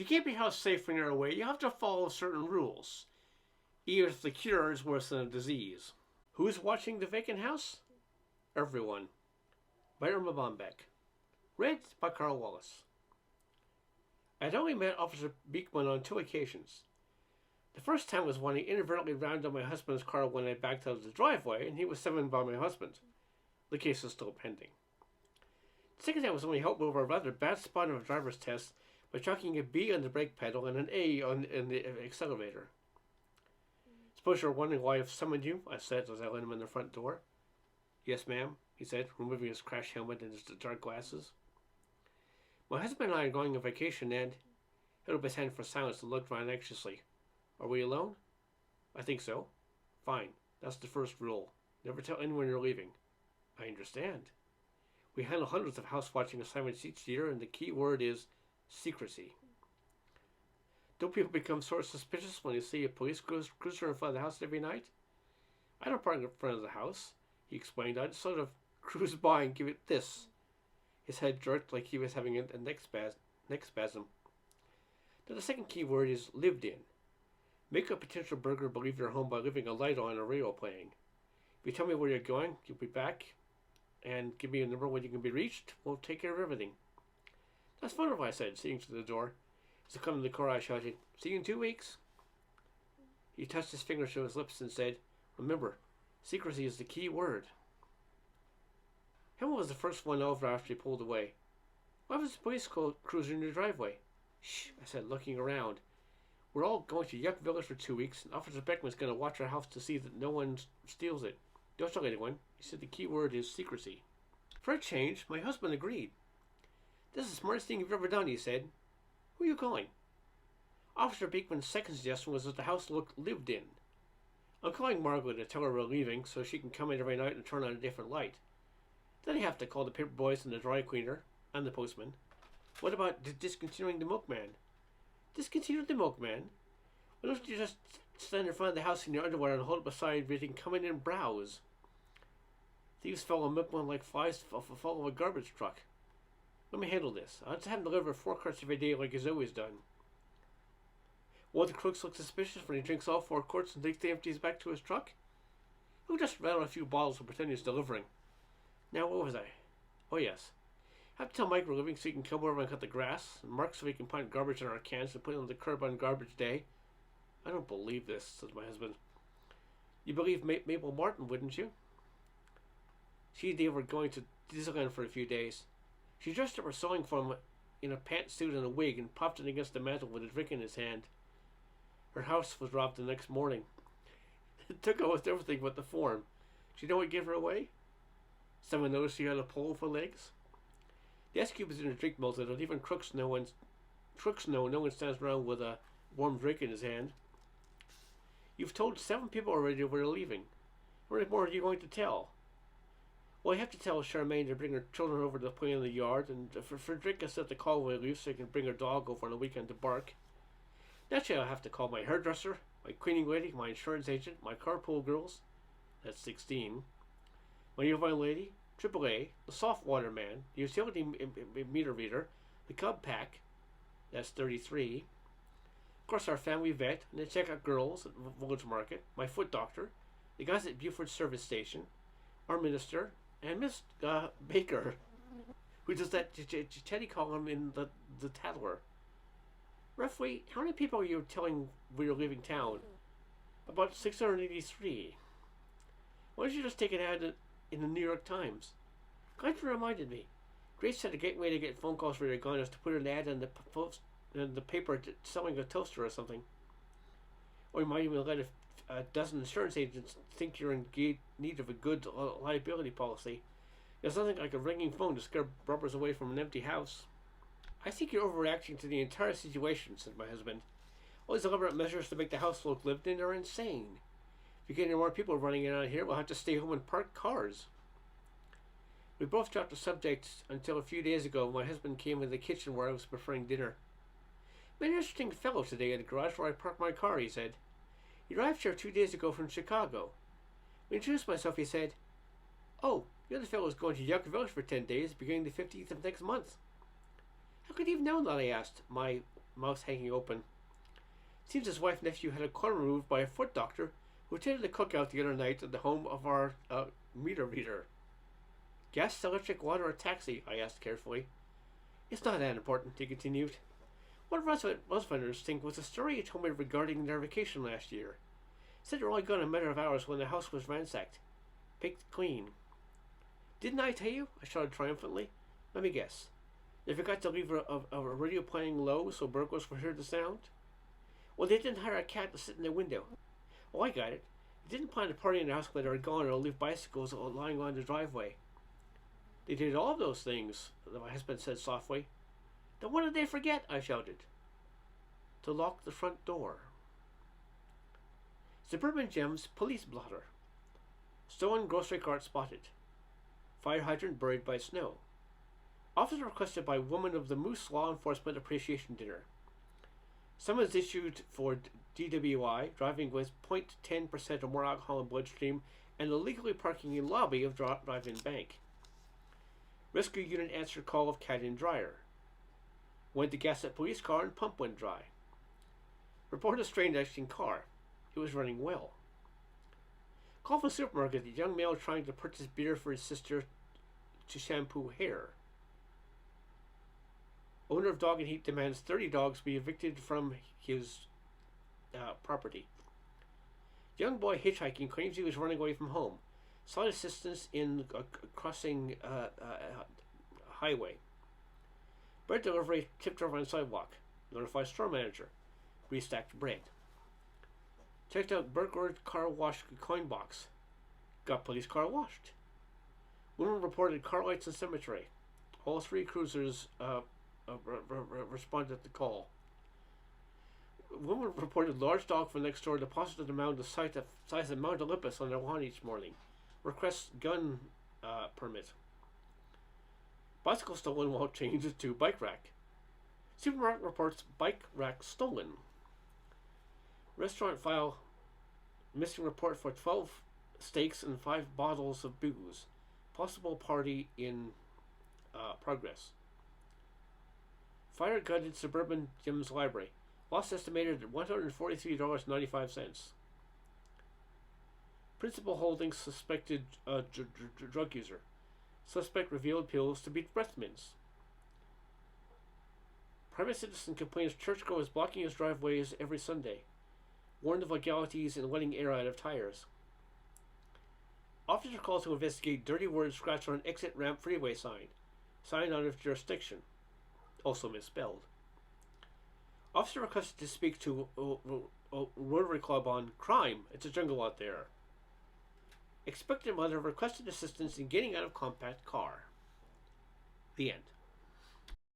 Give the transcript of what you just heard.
To keep your house safe when you're away, you have to follow certain rules, even if the cure is worse than a disease. Who's watching the vacant house? Everyone. By Erma Bombeck. Read by Karl. I had only met Officer Beekman on 2 occasions. The first time was when he inadvertently rammed on my husband's car when I backed out of the driveway, and he was summoned by my husband. The case is still pending. The second time was when he helped me over a rather bad spot on a driver's test by chucking a B on the brake pedal and an A on the accelerator. Suppose you're wondering why I've summoned you, I said as I led him in the front door. Yes, ma'am, he said, removing his crash helmet and his dark glasses. My husband and I are going on vacation, and held up his hand for silence and looked around anxiously. Are we alone? I think so. Fine. That's the first rule. Never tell anyone you're leaving. I understand. We handle hundreds of house-watching assignments each year, and the key word is secrecy. Don't people become sort of suspicious when they see a police cruiser in front of the house every night? I don't park in front of the house, he explained. I just sort of cruise by and give it this. His head jerked like he was having a neck spasm. Now the second key word is lived in. Make a potential burglar believe you're home by leaving a light on or radio playing. If you tell me where you're going, you'll be back, and give me a number when you can be reached, we'll take care of everything. That's wonderful, I said, seeing to the door. As I come to the car, I shouted, See you in 2 weeks. He touched his fingers to his lips and said, Remember, secrecy is the key word. Helen was the first one over after he pulled away. Why was the police cruiser in your driveway? Shh, I said, looking around. We're all going to Yuck Village for 2 weeks, and Officer Beckman's going to watch our house to see that no one steals it. Don't tell anyone. He said the key word is secrecy. For a change, my husband agreed. This is the smartest thing you've ever done, he said. Who are you calling? Officer Beekman's second suggestion was that the house looked lived in. I'm calling Margaret to tell her we're leaving so she can come in every night and turn on a different light. Then I have to call the paper boys and the dry cleaner and the postman. What about discontinuing the milkman? Discontinue the milkman? Why don't you just stand in front of the house in your underwear and hold up a sign reading, Come in and browse? Thieves follow milkmen like flies follow a garbage truck. Let me handle this. I'll just have him deliver 4 carts every day like he's always done. Won't the crooks look suspicious when he drinks all 4 quarts and takes the empties back to his truck? He'll just rattle a few bottles and pretend he's delivering. Now, what was I? Oh, yes. I have to tell Mike we're leaving so he can come over and cut the grass, and Mark so he can put garbage in our cans and put it on the curb on garbage day. I don't believe this, said my husband. You believe Mabel Martin, wouldn't you? She and Dave were going to Disneyland for a few days. She dressed up her sewing form in a pantsuit and a wig and popped it against the mantel with a drink in his hand. Her house was robbed the next morning. It took almost everything but the form. Do you know what gave her away? Someone noticed she had a pole for legs. The ice cube was in a drink melted, and even crooks know no one stands around with a warm drink in his hand. You've told 7 people already we're leaving. How many more are you going to tell? Well, I have to tell Charmaine to bring her children over to play in the yard, and for Frederica set the call when I leave so I can bring her dog over on the weekend to bark. Naturally, I'll have to call my hairdresser, my cleaning lady, my insurance agent, my carpool girls. That's 16. My nearby lady, AAA, the soft water man, the utility meter reader, the cub pack. That's 33. Of course, our family vet, and the checkout girls at Village Market, my foot doctor, the guys at Buford Service Station, our minister, and Miss Baker, who does that chatty column in the Tattler. Roughly, how many people are you telling we are leaving town? About 683. Why don't you just take an ad in the New York Times? Glad you reminded me. Grace said a great way to get phone calls for your gun is to put an ad in the paper selling a toaster or something. Or you might even let a dozen insurance agents think you're in need of a good liability policy. There's nothing like a ringing phone to scare robbers away from an empty house. I think you're overreacting to the entire situation, said my husband. All these elaborate measures to make the house look lived in are insane. If you get any more people running in out here, we'll have to stay home and park cars. We both dropped the subject until a few days ago when my husband came in the kitchen where I was preparing dinner. Met an interesting fellow today at the garage where I parked my car, he said. He arrived here 2 days ago from Chicago. When I introduced myself, he said, Oh, the other fellow is going to Yucca Village for 10 days, beginning the 15th of next month. How could he have known that, I asked. My mouth hanging open. Seems his wife and nephew had a corner removed by a foot doctor who attended the cookout the other night at the home of our meter reader. Gas, electric, water, or taxi? I asked carefully. It's not that important, he continued. What was interesting was the story he told me regarding their vacation last year. Said they were only gone a matter of hours when the house was ransacked. Picked clean. Didn't I tell you? I shouted triumphantly. Let me guess. They forgot to leave a radio playing low so burglars would hear the sound? Well, they didn't hire a cat to sit in the window. Oh, I got it. They didn't plan a party in the house when they were gone or leave bicycles lying along the driveway. They did all of those things, my husband said softly. Then what did they forget? I shouted. To lock the front door. Suburban Gems police blotter. Stolen grocery cart spotted. Fire hydrant buried by snow. Officer requested by woman of the Moose Law Enforcement Appreciation Dinner. Summons issued for DWI, driving with 0.10% or more alcohol in bloodstream, and illegally parking in lobby of drive-in bank. Rescue unit answered call of cat in dryer. Went to gas at police car and pump went dry. Reported strained acting car. It was running well. Call from supermarket. The young male trying to purchase beer for his sister to shampoo hair. Owner of dog and heat demands 30 dogs be evicted from his property. Young boy hitchhiking claims he was running away from home. Sought assistance in crossing highway. Bread delivery tipped over on sidewalk. Notified store manager. Restacked bread. Checked out burglar car wash coin box. Got police car washed. Woman reported car lights in cemetery. All three cruisers responded to the call. Woman reported large dog from next door deposited a mound the size of Mount Olympus on their lawn each morning. Requests gun permit. Bicycle stolen while changed to bike rack. Supermarket reports bike rack stolen. Restaurant file missing report for 12 steaks and 5 bottles of booze. Possible party in progress. Fire gutted Suburban Gems Library. Loss estimated at $143.95. Principal holding suspected drug user. Suspect revealed pills to beat breath mints. Private citizen complains churchgoers blocking his driveways every Sunday. Warned of legalities in letting air out of tires. Officer called to investigate dirty words scratched on an exit ramp freeway sign. Sign out of jurisdiction. Also misspelled. Officer requested to speak to Rotary Club on crime. It's a jungle out there. Expectant mother requested assistance in getting out of compact car. The end.